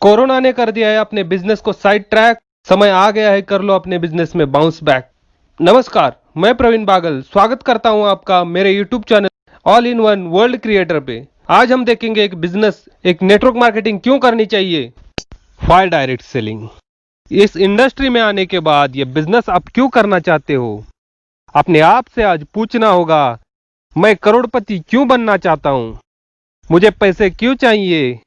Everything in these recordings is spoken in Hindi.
कोरोना ने कर दिया है अपने बिजनेस को साइड ट्रैक। समय आ गया है, कर लो अपने बिजनेस में बाउंस बैक। नमस्कार, मैं प्रवीण बागल स्वागत करता हूं आपका मेरे YouTube channel all in one world creator पे। आज हम देखेंगे एक बिजनेस, एक नेटवर्क मार्केटिंग क्यों करनी चाहिए। Fire direct selling. इस इंडस्ट्री में आने के बाद ये बिजनेस आप क्यों करना चाहते हो, अपने आप से आज पूछना होगा। मैं करोड़पति क्यों बनना चाहता हूं, मुझे पैसे क्यों चाहिए,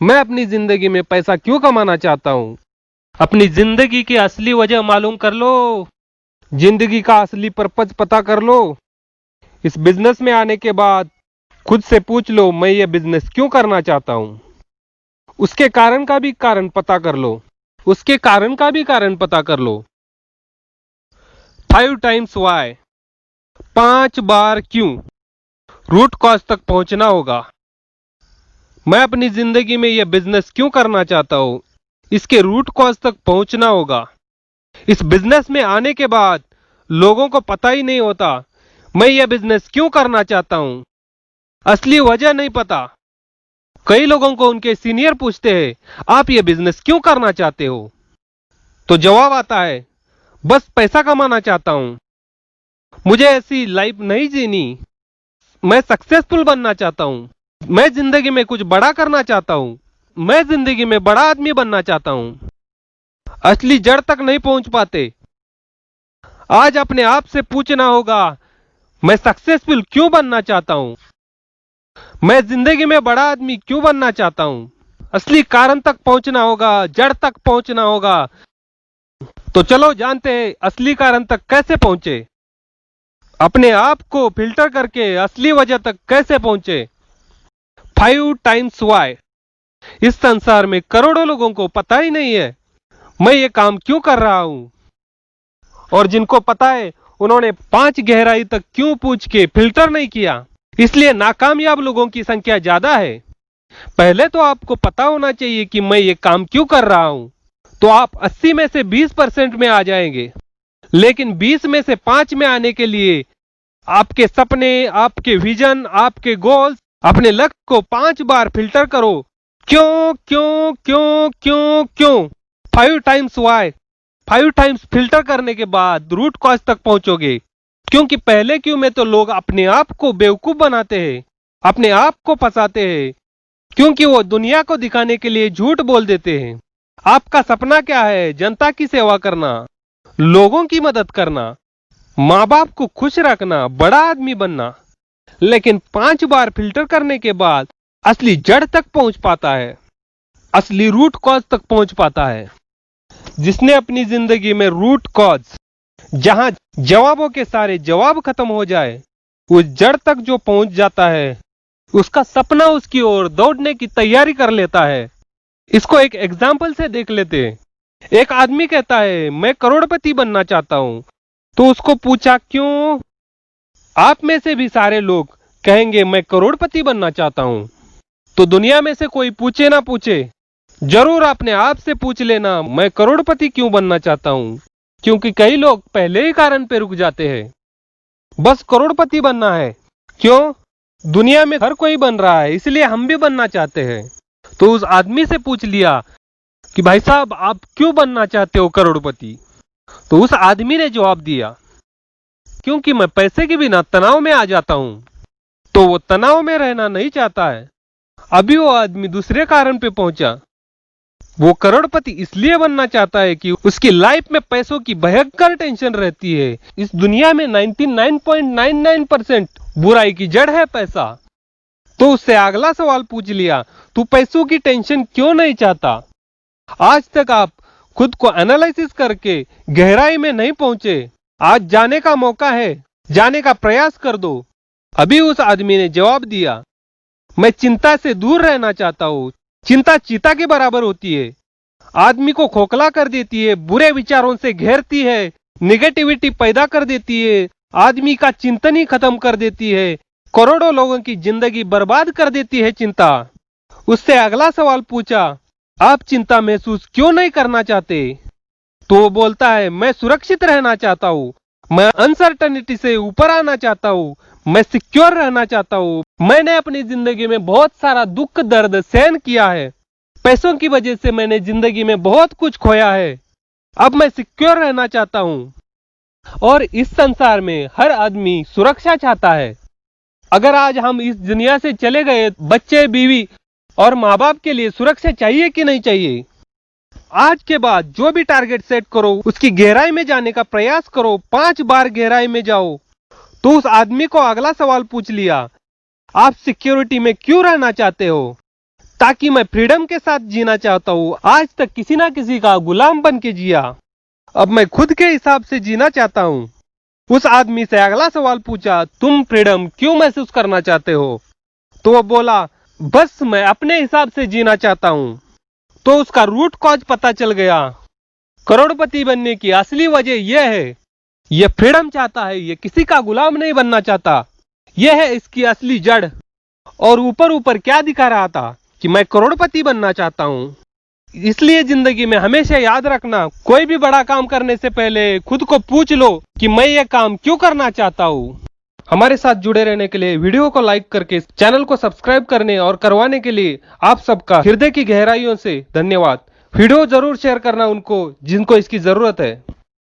मैं अपनी जिंदगी में पैसा क्यों कमाना चाहता हूं। अपनी जिंदगी की असली वजह मालूम कर लो, जिंदगी का असली पर्पज पता कर लो। इस बिजनेस में आने के बाद खुद से पूछ लो, मैं ये बिजनेस क्यों करना चाहता हूं। उसके कारण का भी कारण पता कर लो, उसके कारण का भी कारण पता कर लो। 5 टाइम्स वाई, 5 बार क्यों। रूट कॉज तक पहुंचना होगा। मैं अपनी जिंदगी में यह बिजनेस क्यों करना चाहता हूं, इसके रूट कॉज तक पहुंचना होगा। इस बिजनेस में आने के बाद लोगों को पता ही नहीं होता मैं यह बिजनेस क्यों करना चाहता हूं, असली वजह नहीं पता। कई लोगों को उनके सीनियर पूछते हैं, आप यह बिजनेस क्यों करना चाहते हो, तो जवाब आता है, बस पैसा कमाना चाहता हूं, मुझे ऐसी लाइफ नहीं जीनी, मैं सक्सेसफुल बनना चाहता हूं, मैं जिंदगी में कुछ बड़ा करना चाहता हूं, मैं जिंदगी में बड़ा आदमी बनना चाहता हूं। असली जड़ तक नहीं पहुंच पाते। आज अपने आप से पूछना होगा, मैं सक्सेसफुल क्यों बनना चाहता हूं, मैं जिंदगी में बड़ा आदमी क्यों बनना चाहता हूं। असली कारण तक पहुंचना होगा, जड़ तक पहुंचना होगा। तो चलो जानते हैं असली कारण तक कैसे पहुंचे, अपने आप को फिल्टर करके असली वजह तक कैसे पहुंचे। 5 टाइम्स वाई। इस संसार में करोड़ों लोगों को पता ही नहीं है मैं ये काम क्यों कर रहा हूं, और जिनको पता है उन्होंने 5 गहराई तक क्यों पूछ के फिल्टर नहीं किया, इसलिए नाकामयाब लोगों की संख्या ज्यादा है। पहले तो आपको पता होना चाहिए कि मैं ये काम क्यों कर रहा हूं, तो आप 80 में से 20% में आ जाएंगे। लेकिन 20 में से 5 में आने के लिए आपके सपने, आपके विजन, आपके गोल्स, अपने लक्ष्य को 5 बार फिल्टर करो। क्यों क्यों क्यों क्यों क्यों। 5 टाइम्स वाई। 5 टाइम्स फिल्टर करने के बाद रूट कॉज तक पहुंचोगे। क्योंकि पहले क्यों में तो लोग अपने आप को बेवकूफ बनाते हैं, अपने आप को फंसाते हैं, क्योंकि वो दुनिया को दिखाने के लिए झूठ बोल देते हैं। आपका सपना क्या है, जनता की सेवा करना, लोगों की मदद करना, माँ बाप को खुश रखना, बड़ा आदमी बनना। लेकिन 5 बार फिल्टर करने के बाद असली जड़ तक पहुंच पाता है, असली रूट कॉज तक पहुंच पाता है। जिसने अपनी जिंदगी में रूट कॉज, जहां जवाबों के सारे जवाब खत्म हो जाए, उस जड़ तक जो पहुंच जाता है, उसका सपना उसकी ओर दौड़ने की तैयारी कर लेता है। इसको एक एग्जाम्पल से देख लेते हैं। एक आदमी कहता है मैं करोड़पति बनना चाहता हूं, तो उसको पूछा क्यों। आप में से भी सारे लोग कहेंगे मैं करोड़पति बनना चाहता हूं। तो दुनिया में से कोई पूछे ना पूछे, जरूर अपने आप से पूछ लेना, मैं करोड़पति क्यों बनना चाहता हूं। क्योंकि कई लोग पहले ही कारण पे रुक जाते हैं, बस करोड़पति बनना है। क्यों, दुनिया में हर कोई बन रहा है, इसलिए हम भी बनना चाहते हैं। तो उस आदमी से पूछ लिया कि भाई साहब आप क्यों बनना चाहते हो करोड़पति। तो उस आदमी ने जवाब दिया, क्योंकि मैं पैसे के बिना तनाव में आ जाता हूं। तो वो तनाव में रहना नहीं चाहता है। अभी वो आदमी दूसरे कारण पे पहुंचा। वो करोड़पति इसलिए बनना चाहता है कि उसकी लाइफ में पैसों की भयंकर टेंशन रहती है। इस दुनिया में 99.99% बुराई की जड़ है पैसा। तो उससे अगला सवाल पूछ लिया, तू पैसों की टेंशन क्यों नहीं चाहता। आज तक आप खुद को एनालिसिस करके गहराई में नहीं पहुंचे। आज जाने का मौका है, जाने का प्रयास कर दो। अभी उस आदमी ने जवाब दिया, मैं चिंता से दूर रहना चाहता हूं। चिंता चीता के बराबर होती है, आदमी को खोखला कर देती है, बुरे विचारों से घेरती है, निगेटिविटी पैदा कर देती है, आदमी का चिंतन ही खत्म कर देती है, करोड़ों लोगों की जिंदगी बर्बाद कर देती है चिंता। उससे अगला सवाल पूछा, आप चिंता महसूस क्यों नहीं करना चाहते। तो वो बोलता है, मैं सुरक्षित रहना चाहता हूं, मैं अनसर्टनिटी से ऊपर आना चाहता हूं, मैं सिक्योर रहना चाहता हूं। मैंने अपनी जिंदगी में बहुत सारा दुख दर्द सहन किया है, पैसों की वजह से मैंने जिंदगी में बहुत कुछ खोया है। अब मैं सिक्योर रहना चाहता हूं और इस संसार में हर आदमी सुरक्षा चाहता है। अगर आज हम इस दुनिया से चले गए, बच्चे, बीवी और माँ बाप के लिए सुरक्षा चाहिए कि नहीं चाहिए? आज के बाद जो भी टारगेट सेट करो उसकी गहराई में जाने का प्रयास करो। 5 बार गहराई में जाओ तो उस आदमी को अगला सवाल पूछ लिया, आप सिक्योरिटी में क्यों रहना चाहते हो? ताकि मैं फ्रीडम के साथ जीना चाहता हूं। आज तक किसी ना किसी का गुलाम बन के जिया, अब मैं खुद के हिसाब से जीना चाहता हूं। उस आदमी से अगला सवाल पूछा, तुम फ्रीडम क्यों महसूस करना चाहते हो? तो वो बोला, बस मैं अपने हिसाब से जीना चाहता हूं। तो उसका रूट कॉज पता चल गया। करोड़पति बनने की असली वजह यह है, यह फ्रीडम चाहता है, यह किसी का गुलाम नहीं बनना चाहता। यह है इसकी असली जड़। और ऊपर ऊपर क्या दिखा रहा था कि मैं करोड़पति बनना चाहता हूं। इसलिए जिंदगी में हमेशा याद रखना, कोई भी बड़ा काम करने से पहले खुद को पूछ लो कि मैं यह काम क्यों करना चाहता हूं। हमारे साथ जुड़े रहने के लिए, वीडियो को लाइक करके चैनल को सब्सक्राइब करने और करवाने के लिए आप सबका हृदय की गहराइयों से धन्यवाद। वीडियो जरूर शेयर करना उनको जिनको इसकी जरूरत है।